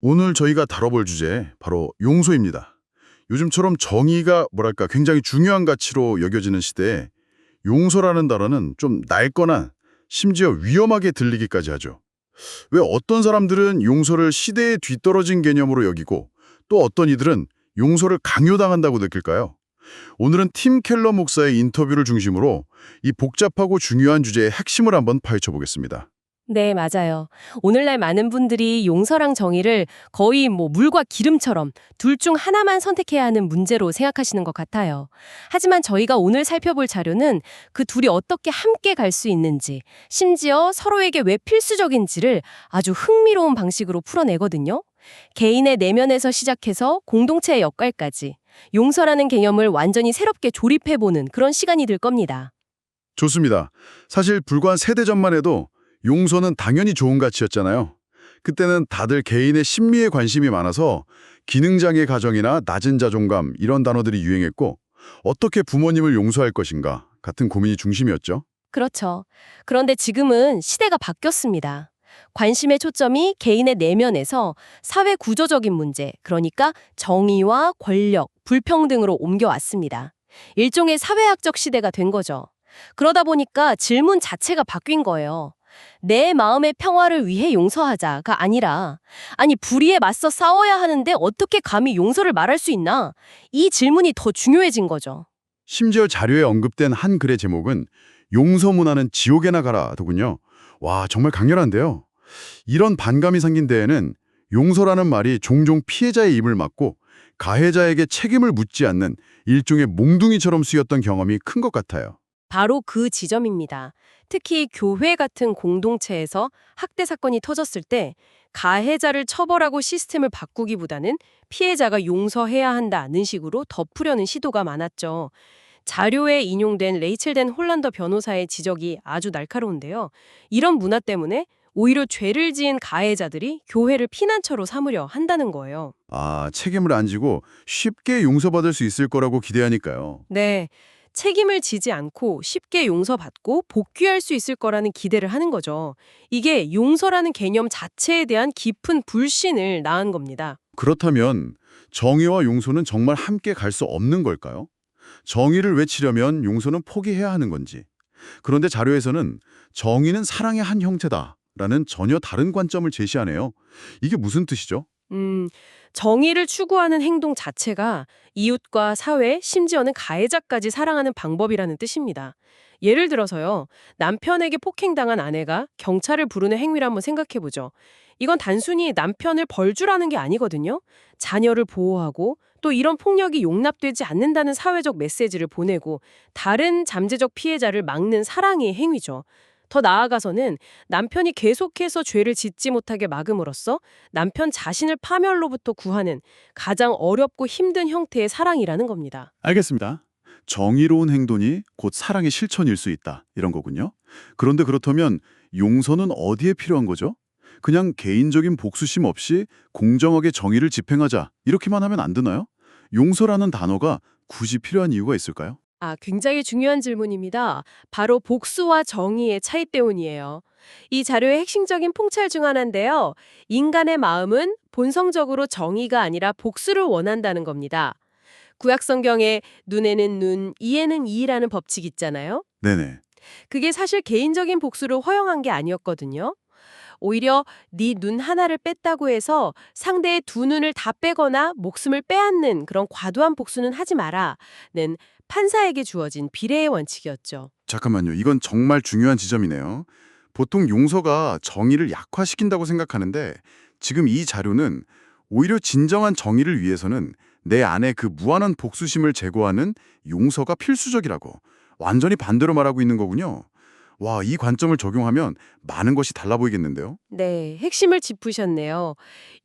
오늘 저희가 다뤄볼 주제 바로 용서입니다. 요즘처럼 정의가 굉장히 중요한 가치로 여겨지는 시대에 용서라는 단어는 좀 낡거나 심지어 위험하게 들리기까지 하죠. 왜 어떤 사람들은 용서를 시대에 뒤떨어진 개념으로 여기고 또 어떤 이들은 용서를 강요당한다고 느낄까요? 오늘은 팀 켈러 목사의 인터뷰를 중심으로 이 복잡하고 중요한 주제의 핵심을 한번 파헤쳐 보겠습니다. 네, 맞아요. 오늘날 많은 분들이 용서랑 정의를 거의 물과 기름처럼 둘 중 하나만 선택해야 하는 문제로 생각하시는 것 같아요. 하지만 저희가 오늘 살펴볼 자료는 그 둘이 어떻게 함께 갈 수 있는지, 심지어 서로에게 왜 필수적인지를 아주 흥미로운 방식으로 풀어내거든요. 개인의 내면에서 시작해서 공동체의 역할까지 용서라는 개념을 완전히 새롭게 조립해보는 그런 시간이 될 겁니다. 좋습니다. 사실 불과 한 세대 전만 해도 용서는 당연히 좋은 가치였잖아요. 그때는 다들 개인의 심리에 관심이 많아서 기능장애 가정이나 낮은 자존감 이런 단어들이 유행했고 어떻게 부모님을 용서할 것인가 같은 고민이 중심이었죠. 그렇죠. 그런데 지금은 시대가 바뀌었습니다. 관심의 초점이 개인의 내면에서 사회 구조적인 문제, 그러니까 정의와 권력, 불평등으로 옮겨왔습니다. 일종의 사회학적 시대가 된 거죠. 그러다 보니까 질문 자체가 바뀐 거예요. 내 마음의 평화를 위해 용서하자가 아니라, 아니, 불의에 맞서 싸워야 하는데 어떻게 감히 용서를 말할 수 있나? 이 질문이 더 중요해진 거죠. 심지어 자료에 언급된 한 글의 제목은 용서 문화는 지옥에나 가라더군요. 와, 정말 강렬한데요. 이런 반감이 생긴 데에는 용서라는 말이 종종 피해자의 입을 막고 가해자에게 책임을 묻지 않는 일종의 몽둥이처럼 쓰였던 경험이 큰 것 같아요. 바로 그 지점입니다. 특히 교회 같은 공동체에서 학대 사건이 터졌을 때 가해자를 처벌하고 시스템을 바꾸기보다는 피해자가 용서해야 한다는 식으로 덮으려는 시도가 많았죠. 자료에 인용된 레이첼 댄 홀란더 변호사의 지적이 아주 날카로운데요. 이런 문화 때문에 오히려 죄를 지은 가해자들이 교회를 피난처로 삼으려 한다는 거예요. 아, 책임을 안 지고 쉽게 용서받을 수 있을 거라고 기대하니까요. 네. 책임을 지지 않고 쉽게 용서받고 복귀할 수 있을 거라는 기대를 하는 거죠. 이게 용서라는 개념 자체에 대한 깊은 불신을 낳은 겁니다. 그렇다면 정의와 용서는 정말 함께 갈 수 없는 걸까요? 정의를 외치려면 용서는 포기해야 하는 건지. 그런데 자료에서는 정의는 사랑의 한 형태다라는 전혀 다른 관점을 제시하네요. 이게 무슨 뜻이죠? 음, 정의를 추구하는 행동 자체가 이웃과 사회, 심지어는 가해자까지 사랑하는 방법이라는 뜻입니다. 예를 들어서요, 남편에게 폭행당한 아내가 경찰을 부르는 행위를 한번 생각해보죠. 이건 단순히 남편을 벌주라는 게 아니거든요. 자녀를 보호하고 또 이런 폭력이 용납되지 않는다는 사회적 메시지를 보내고 다른 잠재적 피해자를 막는 사랑의 행위죠. 더 나아가서는 남편이 계속해서 죄를 짓지 못하게 막음으로써 남편 자신을 파멸로부터 구하는 가장 어렵고 힘든 형태의 사랑이라는 겁니다. 알겠습니다. 정의로운 행동이 곧 사랑의 실천일 수 있다. 이런 거군요. 그런데 그렇다면 용서는 어디에 필요한 거죠? 그냥 개인적인 복수심 없이 공정하게 정의를 집행하자. 이렇게만 하면 안 되나요? 용서라는 단어가 굳이 필요한 이유가 있을까요? 굉장히 중요한 질문입니다. 바로 복수와 정의의 차이 때문이에요. 이 자료의 핵심적인 통찰 중 하나인데요. 인간의 마음은 본성적으로 정의가 아니라 복수를 원한다는 겁니다. 구약 성경에 눈에는 눈, 이에는 이라는 법칙 있잖아요. 네네. 그게 사실 개인적인 복수를 허용한 게 아니었거든요. 오히려 네 눈 하나를 뺐다고 해서 상대의 두 눈을 다 빼거나 목숨을 빼앗는 그런 과도한 복수는 하지 마라는 판사에게 주어진 비례의 원칙이었죠. 잠깐만요. 이건 정말 중요한 지점이네요. 보통 용서가 정의를 약화시킨다고 생각하는데 지금 이 자료는 오히려 진정한 정의를 위해서는 내 안에 그 무한한 복수심을 제거하는 용서가 필수적이라고 완전히 반대로 말하고 있는 거군요. 와, 이 관점을 적용하면 많은 것이 달라 보이겠는데요? 네, 핵심을 짚으셨네요.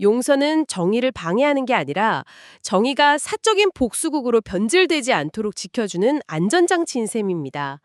용서는 정의를 방해하는 게 아니라 정의가 사적인 복수국으로 변질되지 않도록 지켜주는 안전장치인 셈입니다.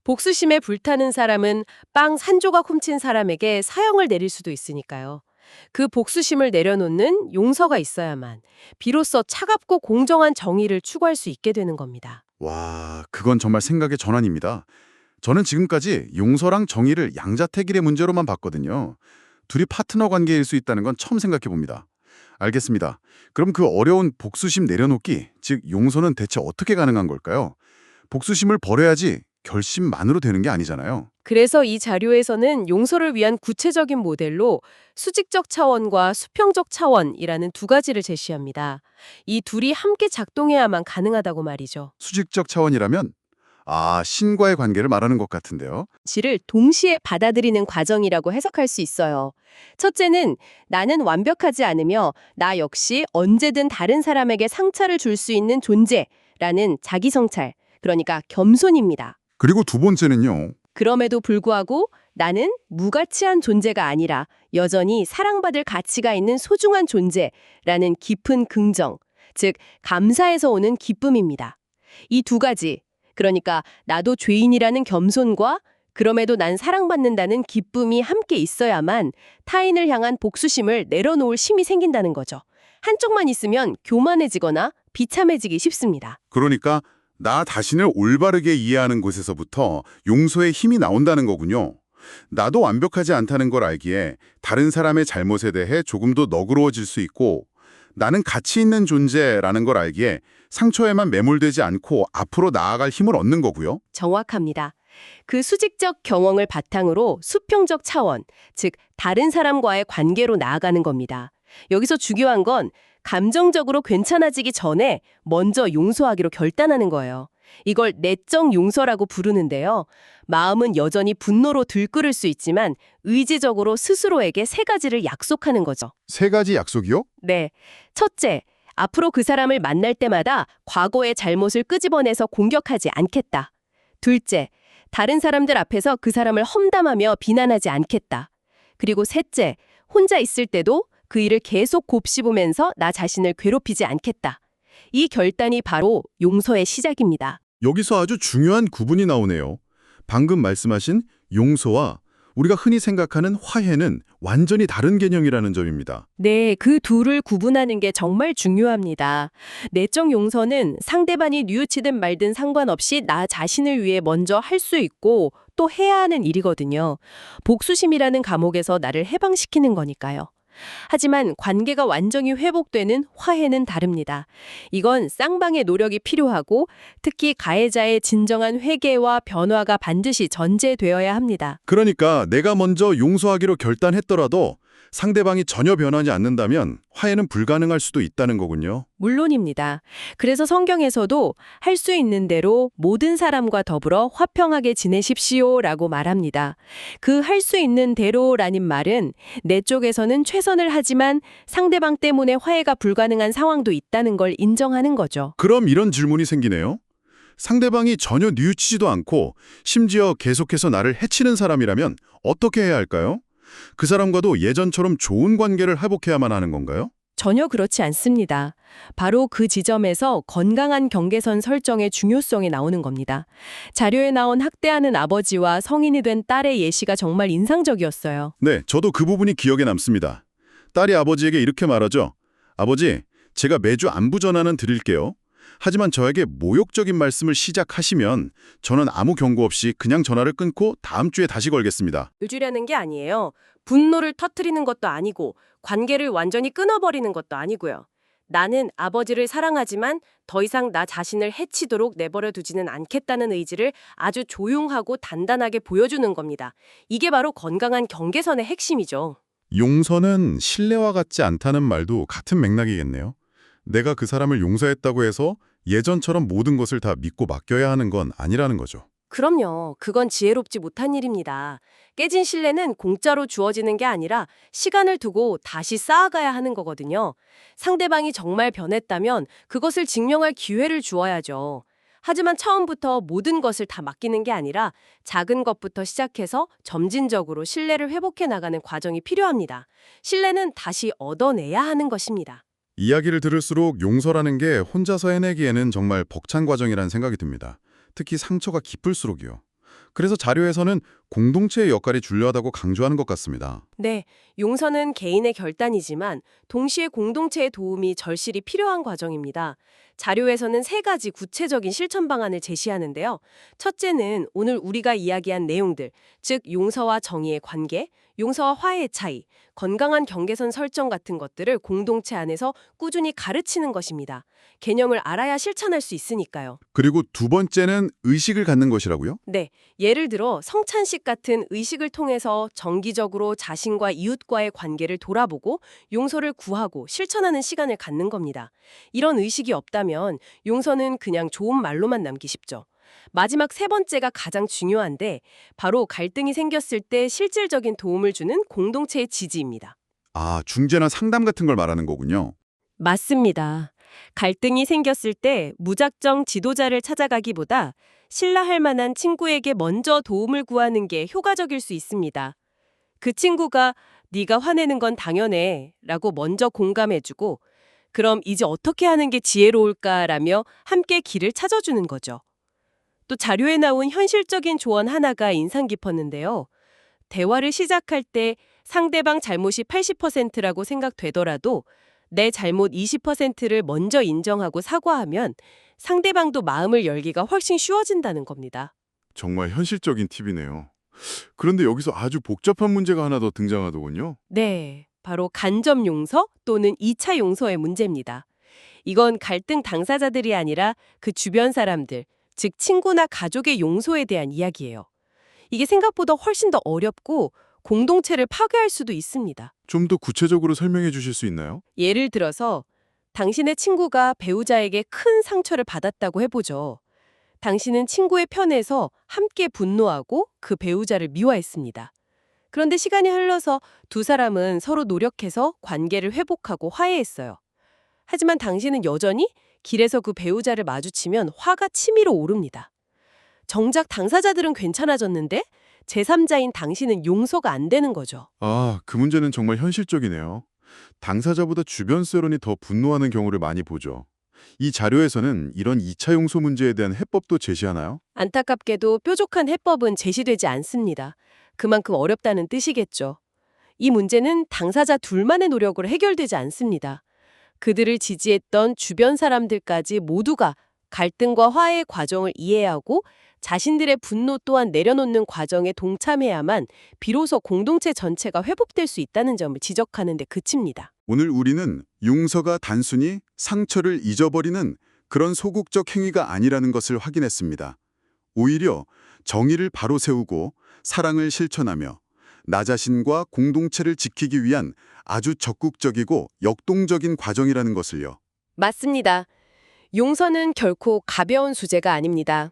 복수심에 불타는 사람은 빵 한 조각 훔친 사람에게 사형을 내릴 수도 있으니까요. 그 복수심을 내려놓는 용서가 있어야만 비로소 차갑고 공정한 정의를 추구할 수 있게 되는 겁니다. 와, 그건 정말 생각의 전환입니다. 저는 지금까지 용서랑 정의를 양자택일의 문제로만 봤거든요. 둘이 파트너 관계일 수 있다는 건 처음 생각해 봅니다. 알겠습니다. 그럼 그 어려운 복수심 내려놓기, 즉 용서는 대체 어떻게 가능한 걸까요? 복수심을 버려야지 결심만으로 되는 게 아니잖아요. 그래서 이 자료에서는 용서를 위한 구체적인 모델로 수직적 차원과 수평적 차원이라는 두 가지를 제시합니다. 이 둘이 함께 작동해야만 가능하다고 말이죠. 수직적 차원이라면 신과의 관계를 말하는 것 같은데요. 지를 동시에 받아들이는 과정이라고 해석할 수 있어요. 첫째는 나는 완벽하지 않으며 나 역시 언제든 다른 사람에게 상처를 줄 수 있는 존재라는 자기 성찰, 그러니까 겸손입니다. 그리고 두 번째는요. 그럼에도 불구하고 나는 무가치한 존재가 아니라 여전히 사랑받을 가치가 있는 소중한 존재라는 깊은 긍정, 즉 감사에서 오는 기쁨입니다. 이 두 가지, 그러니까 나도 죄인이라는 겸손과 그럼에도 난 사랑받는다는 기쁨이 함께 있어야만 타인을 향한 복수심을 내려놓을 힘이 생긴다는 거죠. 한쪽만 있으면 교만해지거나 비참해지기 쉽습니다. 그러니까 나 자신을 올바르게 이해하는 곳에서부터 용서의 힘이 나온다는 거군요. 나도 완벽하지 않다는 걸 알기에 다른 사람의 잘못에 대해 조금 더 너그러워질 수 있고 나는 가치 있는 존재라는 걸 알기에 상처에만 매몰되지 않고 앞으로 나아갈 힘을 얻는 거고요. 정확합니다. 그 수직적 경험을 바탕으로 수평적 차원, 즉 다른 사람과의 관계로 나아가는 겁니다. 여기서 중요한 건 감정적으로 괜찮아지기 전에 먼저 용서하기로 결단하는 거예요. 이걸 내적 용서라고 부르는데요. 마음은 여전히 분노로 들끓을 수 있지만 의지적으로 스스로에게 세 가지를 약속하는 거죠. 세 가지 약속이요? 네. 첫째, 앞으로 그 사람을 만날 때마다 과거의 잘못을 끄집어내서 공격하지 않겠다. 둘째, 다른 사람들 앞에서 그 사람을 험담하며 비난하지 않겠다. 그리고 셋째, 혼자 있을 때도 그 일을 계속 곱씹으면서 나 자신을 괴롭히지 않겠다. 이 결단이 바로 용서의 시작입니다. 여기서 아주 중요한 구분이 나오네요. 방금 말씀하신 용서와 우리가 흔히 생각하는 화해는 완전히 다른 개념이라는 점입니다. 네, 그 둘을 구분하는 게 정말 중요합니다. 내적 용서는 상대방이 뉘우치든 말든 상관없이 나 자신을 위해 먼저 할 수 있고 또 해야 하는 일이거든요. 복수심이라는 감옥에서 나를 해방시키는 거니까요. 하지만 관계가 완전히 회복되는 화해는 다릅니다. 이건 쌍방의 노력이 필요하고 특히 가해자의 진정한 회개와 변화가 반드시 전제되어야 합니다. 그러니까 내가 먼저 용서하기로 결단했더라도 상대방이 전혀 변하지 않는다면 화해는 불가능할 수도 있다는 거군요. 물론입니다. 그래서 성경에서도 할 수 있는 대로 모든 사람과 더불어 화평하게 지내십시오라고 말합니다. 그 할 수 있는 대로라는 말은 내 쪽에서는 최선을 하지만 상대방 때문에 화해가 불가능한 상황도 있다는 걸 인정하는 거죠. 그럼 이런 질문이 생기네요. 상대방이 전혀 뉘우치지도 않고 심지어 계속해서 나를 해치는 사람이라면 어떻게 해야 할까요? 그 사람과도 예전처럼 좋은 관계를 회복해야만 하는 건가요? 전혀 그렇지 않습니다. 바로 그 지점에서 건강한 경계선 설정의 중요성이 나오는 겁니다. 자료에 나온 학대하는 아버지와 성인이 된 딸의 예시가 정말 인상적이었어요. 네, 저도 그 부분이 기억에 남습니다. 딸이 아버지에게 이렇게 말하죠. 아버지, 제가 매주 안부 전화는 드릴게요. 하지만 저에게 모욕적인 말씀을 시작하시면 저는 아무 경고 없이 그냥 전화를 끊고 다음 주에 다시 걸겠습니다. 요주려는 게 아니에요. 분노를 터뜨리는 것도 아니고 관계를 완전히 끊어버리는 것도 아니고요. 나는 아버지를 사랑하지만 더 이상 나 자신을 해치도록 내버려 두지는 않겠다는 의지를 아주 조용하고 단단하게 보여주는 겁니다. 이게 바로 건강한 경계선의 핵심이죠. 용서는 신뢰와 같지 않다는 말도 같은 맥락이겠네요. 내가 그 사람을 용서했다고 해서 예전처럼 모든 것을 다 믿고 맡겨야 하는 건 아니라는 거죠. 그럼요. 그건 지혜롭지 못한 일입니다. 깨진 신뢰는 공짜로 주어지는 게 아니라 시간을 두고 다시 쌓아가야 하는 거거든요. 상대방이 정말 변했다면 그것을 증명할 기회를 주어야죠. 하지만 처음부터 모든 것을 다 맡기는 게 아니라 작은 것부터 시작해서 점진적으로 신뢰를 회복해 나가는 과정이 필요합니다. 신뢰는 다시 얻어내야 하는 것입니다. 이야기를 들을수록 용서라는 게 혼자서 해내기에는 정말 벅찬 과정이라는 생각이 듭니다. 특히 상처가 깊을수록이요. 그래서 자료에서는 공동체의 역할이 중요하다고 강조하는 것 같습니다. 네, 용서는 개인의 결단이지만 동시에 공동체의 도움이 절실히 필요한 과정입니다. 자료에서는 세 가지 구체적인 실천 방안을 제시하는데요. 첫째는 오늘 우리가 이야기한 내용들, 즉 용서와 정의의 관계, 용서와 화해의 차이, 건강한 경계선 설정 같은 것들을 공동체 안에서 꾸준히 가르치는 것입니다. 개념을 알아야 실천할 수 있으니까요. 그리고 두 번째는 의식을 갖는 것이라고요? 네, 예를 들어 성찬식 같은 의식을 통해서 정기적으로 자신과 이웃과의 관계를 돌아보고 용서를 구하고 실천하는 시간을 갖는 겁니다. 이런 의식이 없다면 용서는 그냥 좋은 말로만 남기 쉽죠. 마지막 세 번째가 가장 중요한데 바로 갈등이 생겼을 때 실질적인 도움을 주는 공동체의 지지입니다. 아, 중재나 상담 같은 걸 말하는 거군요. 맞습니다. 갈등이 생겼을 때 무작정 지도자를 찾아가기보다 신뢰할 만한 친구에게 먼저 도움을 구하는 게 효과적일 수 있습니다. 그 친구가 네가 화내는 건 당연해 라고 먼저 공감해주고 그럼 이제 어떻게 하는 게 지혜로울까라며 함께 길을 찾아주는 거죠. 또 자료에 나온 현실적인 조언 하나가 인상 깊었는데요. 대화를 시작할 때 상대방 잘못이 80%라고 생각되더라도 내 잘못 20%를 먼저 인정하고 사과하면 상대방도 마음을 열기가 훨씬 쉬워진다는 겁니다. 정말 현실적인 팁이네요. 그런데 여기서 아주 복잡한 문제가 하나 더 등장하더군요. 네, 바로 간접 용서 또는 2차 용서의 문제입니다. 이건 갈등 당사자들이 아니라 그 주변 사람들, 즉 친구나 가족의 용서에 대한 이야기예요. 이게 생각보다 훨씬 더 어렵고 공동체를 파괴할 수도 있습니다. 좀 더 구체적으로 설명해 주실 수 있나요? 예를 들어서 당신의 친구가 배우자에게 큰 상처를 받았다고 해보죠. 당신은 친구의 편에서 함께 분노하고 그 배우자를 미워했습니다. 그런데 시간이 흘러서 두 사람은 서로 노력해서 관계를 회복하고 화해했어요. 하지만 당신은 여전히 길에서 그 배우자를 마주치면 화가 치밀어 오릅니다. 정작 당사자들은 괜찮아졌는데 제3자인 당신은 용서가 안 되는 거죠. 아, 그 문제는 정말 현실적이네요. 당사자보다 주변 세론이 더 분노하는 경우를 많이 보죠. 이 자료에서는 이런 2차 용서 문제에 대한 해법도 제시하나요? 안타깝게도 뾰족한 해법은 제시되지 않습니다. 그만큼 어렵다는 뜻이겠죠. 이 문제는 당사자 둘만의 노력으로 해결되지 않습니다. 그들을 지지했던 주변 사람들까지 모두가 갈등과 화해의 과정을 이해하고 자신들의 분노 또한 내려놓는 과정에 동참해야만 비로소 공동체 전체가 회복될 수 있다는 점을 지적하는 데 그칩니다. 오늘 우리는 용서가 단순히 상처를 잊어버리는 그런 소극적 행위가 아니라는 것을 확인했습니다. 오히려 정의를 바로 세우고 사랑을 실천하며 나 자신과 공동체를 지키기 위한 아주 적극적이고 역동적인 과정이라는 것을요. 맞습니다. 용서는 결코 가벼운 주제가 아닙니다.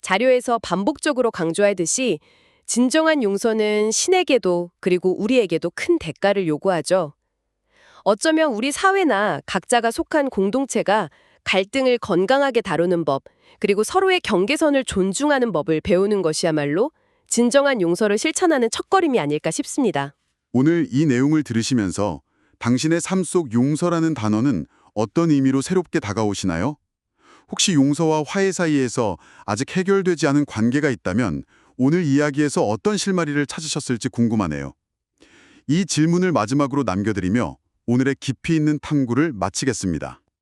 자료에서 반복적으로 강조하듯이 진정한 용서는 신에게도 그리고 우리에게도 큰 대가를 요구하죠. 어쩌면 우리 사회나 각자가 속한 공동체가 갈등을 건강하게 다루는 법, 그리고 서로의 경계선을 존중하는 법을 배우는 것이야말로 진정한 용서를 실천하는 첫걸음이 아닐까 싶습니다. 오늘 이 내용을 들으시면서 당신의 삶 속 용서라는 단어는 어떤 의미로 새롭게 다가오시나요? 혹시 용서와 화해 사이에서 아직 해결되지 않은 관계가 있다면 오늘 이야기에서 어떤 실마리를 찾으셨을지 궁금하네요. 이 질문을 마지막으로 남겨드리며 오늘의 깊이 있는 탐구를 마치겠습니다.